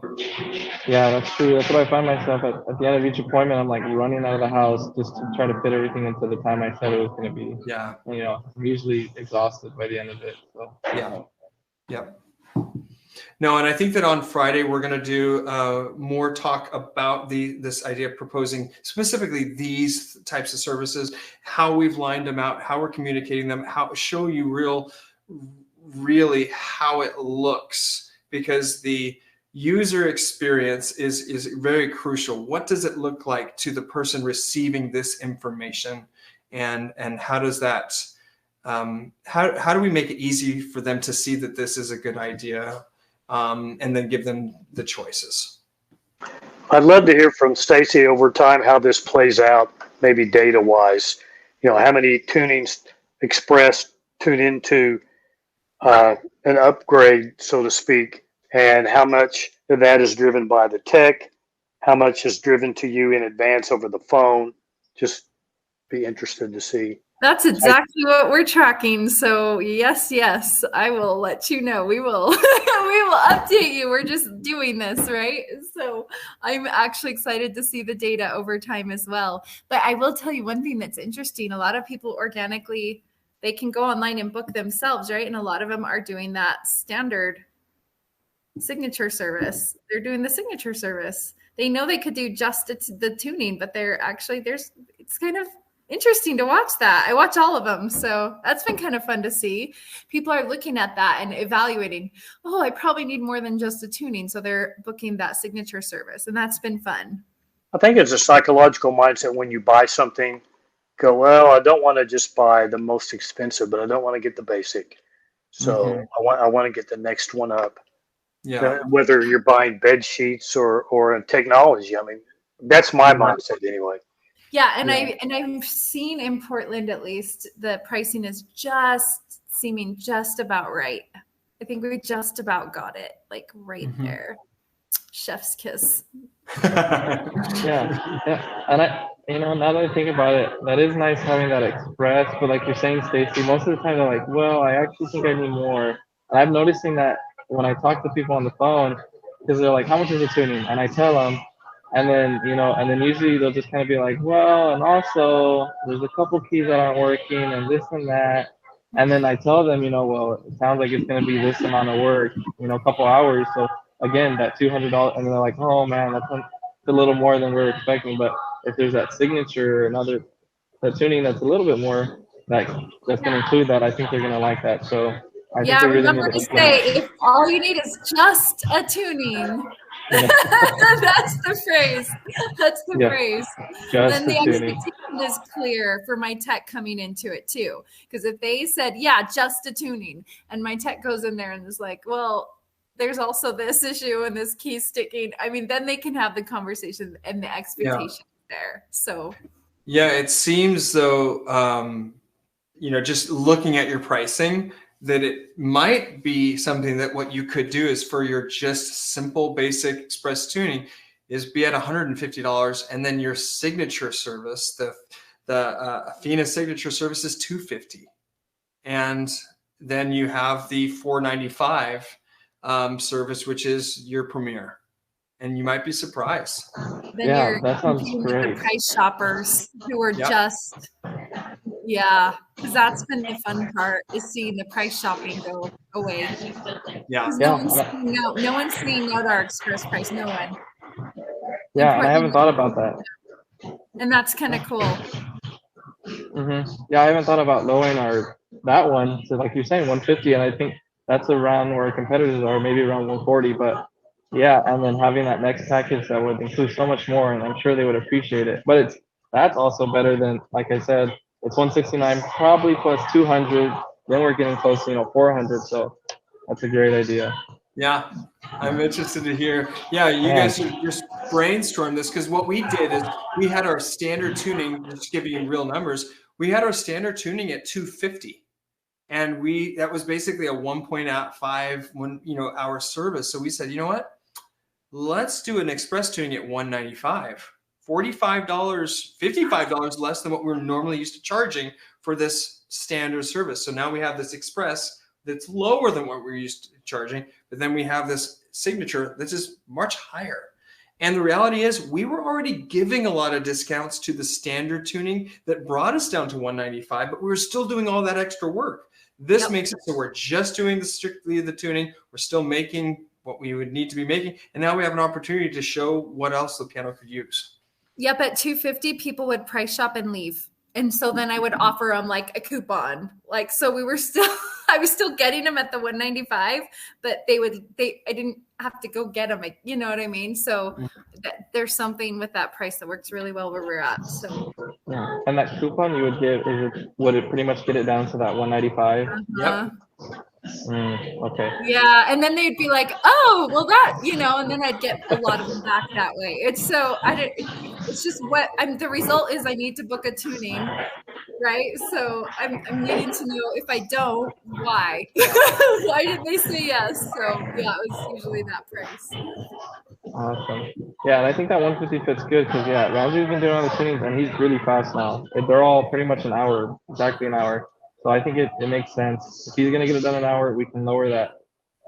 yeah, that's true. That's what I find myself at the end of each appointment. I'm like running out of the house just to try to fit everything into the time I said it was going to be. Yeah. I'm usually exhausted by the end of it. So Yep. No, and I think that on Friday we're going to do more talk about this idea of proposing specifically these types of services, how we've lined them out, how we're communicating them, how show you really how it looks, because the user experience is very crucial. What does it look like to the person receiving this information, and how does that how do we make it easy for them to see that this is a good idea, and then give them the choices? I'd love to hear from Stacy over time how this plays out, maybe data wise. How many tunings expressed tune into an upgrade, so to speak, and how much of that is driven by the tech, how much is driven to you in advance over the phone. Just be interested to see. That's exactly what we're tracking. So yes, I will let you know. We will we will update you. We're just doing this, right? So I'm actually excited to see the data over time as well. But I will tell you one thing that's interesting. A lot of people organically, they can go online and book themselves, right? And a lot of them are doing that standard signature service. They're doing the signature service. They know they could do just the tuning, but they're actually it's kind of interesting to watch that. I watch all of them. So that's been kind of fun to see. People are looking at that and evaluating, I probably need more than just a tuning. So they're booking that signature service, and that's been fun. I think it's a psychological mindset when you buy something, go, well, I don't want to just buy the most expensive, but I don't want to get the basic. So I want to get the next one up. Yeah. Whether you're buying bed sheets or technology. I mean, that's my mindset anyway. Yeah, and I've seen in Portland, at least, the pricing is just seeming just about right. I think we just about got it, like right there. Chef's kiss. Yeah. And now that I think about it, that is nice having that express. But like you're saying, Stacy, most of the time they're like, well, I actually think I need more. And I'm noticing that when I talk to people on the phone, because they're like, how much is the tuning? And I tell them, and then usually they'll just kind of be like, well, and also there's a couple keys that aren't working and this and that. And then I tell them, well, it sounds like it's going to be this amount of work, a couple hours. So again, that $200, and they're like, oh man, that's a little more than we're expecting. But if there's that signature, that tuning that's a little bit more, that's going to include that, I think they're going to like that. So I think they really remember to say, if all you need is just a tuning, that's the phrase. That's the phrase. Then the expectation is clear for my tech coming into it too. Because if they said, just a tuning, and my tech goes in there and is like, well, there's also this issue and this key sticking. I mean, then they can have the conversation and the expectation there. So it seems though, just looking at your pricing, that it might be something that what you could do is for your just simple basic express tuning, is be at $150, and then your signature service, the Athena signature service is $250, and then you have the $495 service, which is your premier, and you might be surprised. Then Yeah, you're that sounds competing with the great. price shoppers who are Yep. just, yeah, because that's been the fun part, is seeing the price shopping go away. Yeah. 'Cause Yeah. no one's seeing out our express price, no one. Yeah, and I haven't thought about that. And that's kind of cool. Yeah, I haven't thought about lowering that one to, like you're saying, 150, and I think that's around where our competitors are, maybe around 140. But yeah, and then having that next package that would include so much more, and I'm sure they would appreciate it. But that's also better than, like I said, it's 169 probably plus 200. Then we're getting close to 400. So that's a great idea. Yeah, I'm interested to hear. Yeah, you guys should just brainstorm this, because what we did is we had our standard tuning, just to give you real numbers, we had our standard tuning at 250, and that was basically a 1.5 hour service. So we said, you know what? Let's do an express tuning at 195, $45, $55 less than what we're normally used to charging for this standard service. So now we have this express that's lower than what we're used to charging, but then we have this signature that's just much higher. And the reality is we were already giving a lot of discounts to the standard tuning that brought us down to 195, but we were still doing all that extra work. This makes it so we're just doing strictly the tuning. We're still making what we would need to be making. And now we have an opportunity to show what else the piano could use. Yep, at 250, people would price shop and leave. And so then I would offer them like a coupon. Like, so I was still getting them at the 195, but I didn't have to go get them. You know what I mean? So there's something with that price that works really well where we're at. So Yeah. And that coupon you would give, would it pretty much get it down to that 195? Yep. Okay. Yeah, and then they'd be like, "Oh, well, that," and then I'd get a lot of them back that way. It's just the result is I need to book a tuning, right? So I'm needing to know, if I don't, why? Why did they say yes? So yeah, it was usually that price. Awesome. Yeah, and I think that 150 fits good because Ramsey's been doing all the tunings and he's really fast now. They're all pretty much exactly an hour. So I think it makes sense. If he's gonna get it done in an hour, we can lower that.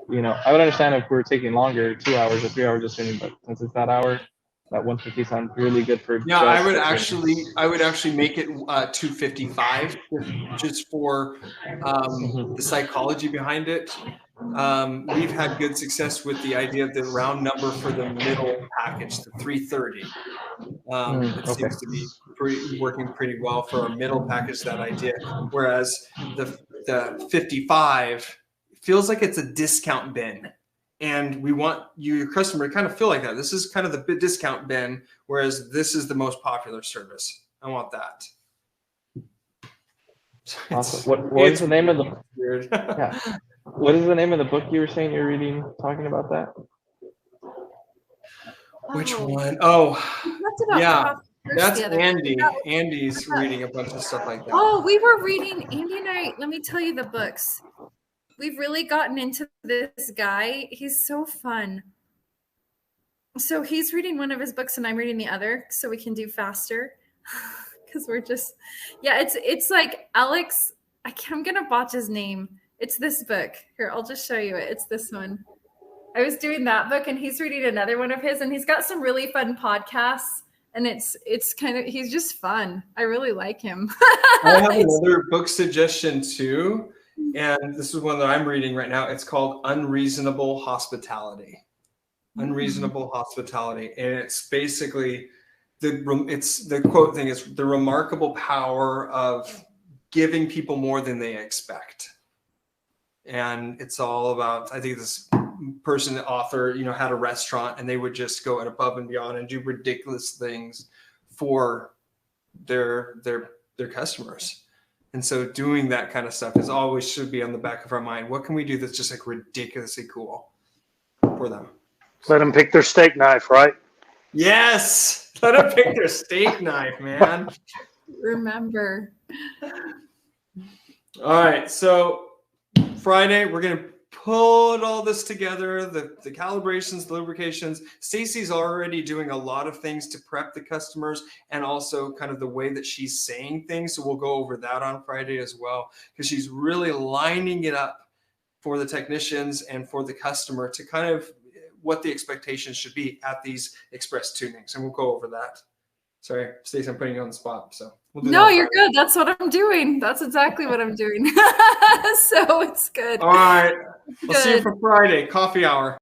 I would understand if we were taking longer, 2 hours or 3 hours of tuning, but since it's that hour, that 150 sounds really good for. Yeah, I would actually make it 255 just for the psychology behind it. We've had good success with the idea of the round number for the middle package, the 330. It seems to be working pretty well for our middle package, that idea. Whereas the 55 feels like it's a discount bin. And we want your customer to kind of feel like that. This is kind of the discount bin, whereas this is the most popular service. I want that. Awesome. What is the name of the weird? Yeah. What is the name of the book you were saying you're reading, talking about that? Which one? Oh, yeah. That's the other Andy. day. Andy's reading a bunch of stuff like that. Oh, we were reading, Andy and I, let me tell you the books. We've really gotten into this guy. He's so fun. So he's reading one of his books and I'm reading the other, so we can do faster. Because we're just, it's like Alex, I'm going to botch his name. It's this book. Here, I'll just show you it. It's this one. I was doing that book and he's reading another one of his, and he's got some really fun podcasts, and it's kind of, he's just fun. I really like him. I have another book suggestion too. And this is one that I'm reading right now. It's called Unreasonable Hospitality. Unreasonable Hospitality. And it's basically, the quote thing is the remarkable power of giving people more than they expect. And it's all about, I think this person, the author, had a restaurant and they would just go above and beyond and do ridiculous things for their customers. And so doing that kind of stuff should be on the back of our mind. What can we do that's just like ridiculously cool for them? Let them pick their steak knife, right? Yes. Let them pick their steak knife, man. Remember. All right. So Friday, we're going to put all this together, the calibrations, the lubrications. Stacy's already doing a lot of things to prep the customers and also kind of the way that she's saying things. So we'll go over that on Friday as well, because she's really lining it up for the technicians and for the customer to kind of what the expectations should be at these express tunings. And we'll go over that. Sorry, Stacey, I'm putting you on the spot. So we'll do No, that you're Friday. good. That's what I'm doing. That's exactly what I'm doing. So it's good. All right. We'll see you Good. for Friday, coffee hour.